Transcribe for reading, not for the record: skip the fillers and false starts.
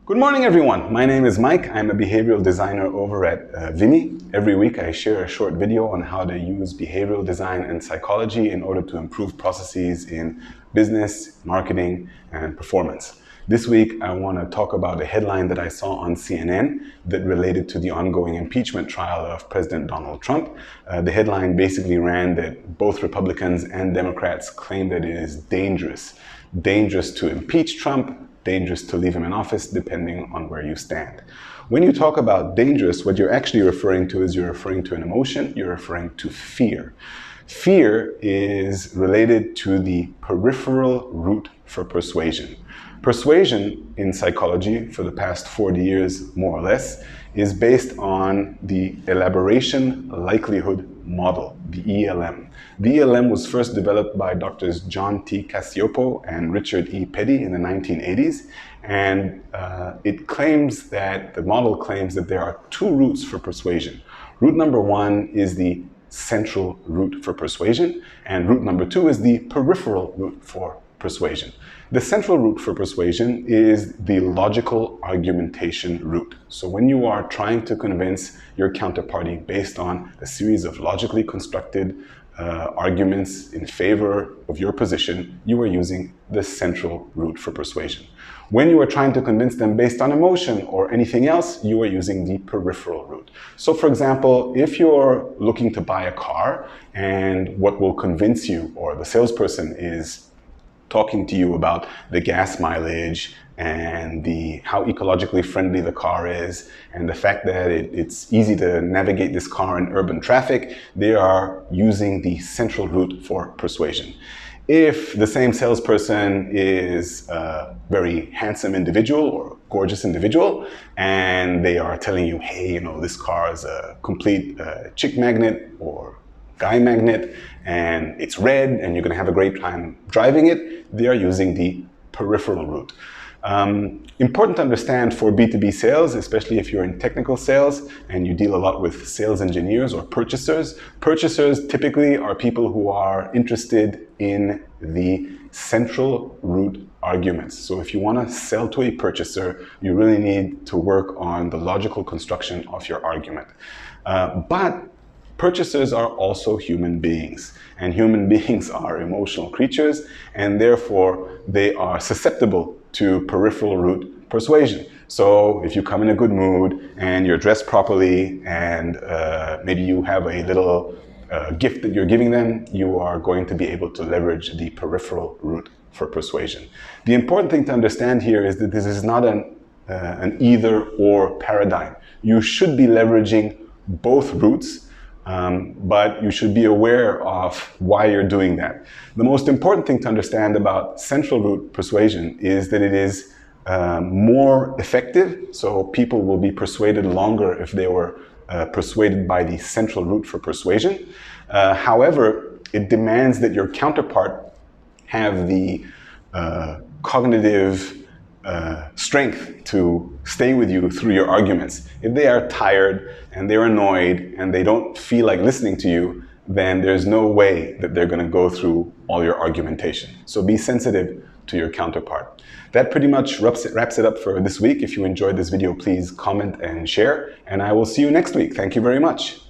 Good morning, everyone. My name is Mike. I'm a behavioral designer over at Vimy. Every week I share a short video on how to use behavioral design and psychology in order to improve processes in business, marketing, and performance. This week I want to talk about a headline that I saw on CNN that related to the ongoing impeachment trial of President Donald Trump. The headline basically ran that both Republicans and Democrats claim that it is dangerous to impeach Trump, dangerous to leave him in office, depending on where you stand. When you talk about dangerous, what you're actually referring to is you're referring to an emotion, you're referring to fear. Fear is related to the peripheral route for persuasion. Persuasion in psychology for the past 40 years, more or less, is based on the elaboration likelihood model, the ELM. The ELM was first developed by Drs. John T. Cacioppo and Richard E. Petty in the 1980s, and the model claims that there are two routes for persuasion. Route number one is the central route for persuasion, and route number two is the peripheral route for persuasion. The central route for persuasion is the logical argumentation route. So when you are trying to convince your counterparty based on a series of logically constructed arguments in favor of your position, you are using the central route for persuasion. When you are trying to convince them based on emotion or anything else, you are using the peripheral route. So for example, if you're looking to buy a car and what will convince you, or the salesperson is talking to you about the gas mileage and how ecologically friendly the car is and the fact that it's easy to navigate this car in urban traffic, they are using the central route for persuasion. If the same salesperson is a very handsome individual or gorgeous individual and they are telling you, hey, this car is a complete chick magnet or guy magnet and it's red and you're going to have a great time driving it, they are using the peripheral route. Important to understand for B2B sales, especially if you're in technical sales and you deal a lot with sales engineers or purchasers. Purchasers typically are people who are interested in the central route arguments. So if you want to sell to a purchaser, you really need to work on the logical construction of your argument. But purchasers are also human beings, and human beings are emotional creatures, and therefore they are susceptible to peripheral route persuasion. So if you come in a good mood and you're dressed properly and maybe you have a little gift that you're giving them, you are going to be able to leverage the peripheral route for persuasion. The important thing to understand here is that this is not an either-or paradigm. You should be leveraging both routes, but you should be aware of why you're doing that. The most important thing to understand about central route persuasion is that it is more effective, so people will be persuaded longer if they were persuaded by the central route for persuasion. However, it demands that your counterpart have the cognitive strength to stay with you through your arguments. If they are tired and they're annoyed and they don't feel like listening to you, then there's no way that they're going to go through all your argumentation. So be sensitive to your counterpart. That pretty much wraps it up for this week. If you enjoyed this video, please comment and share, and I will see you next week. Thank you very much.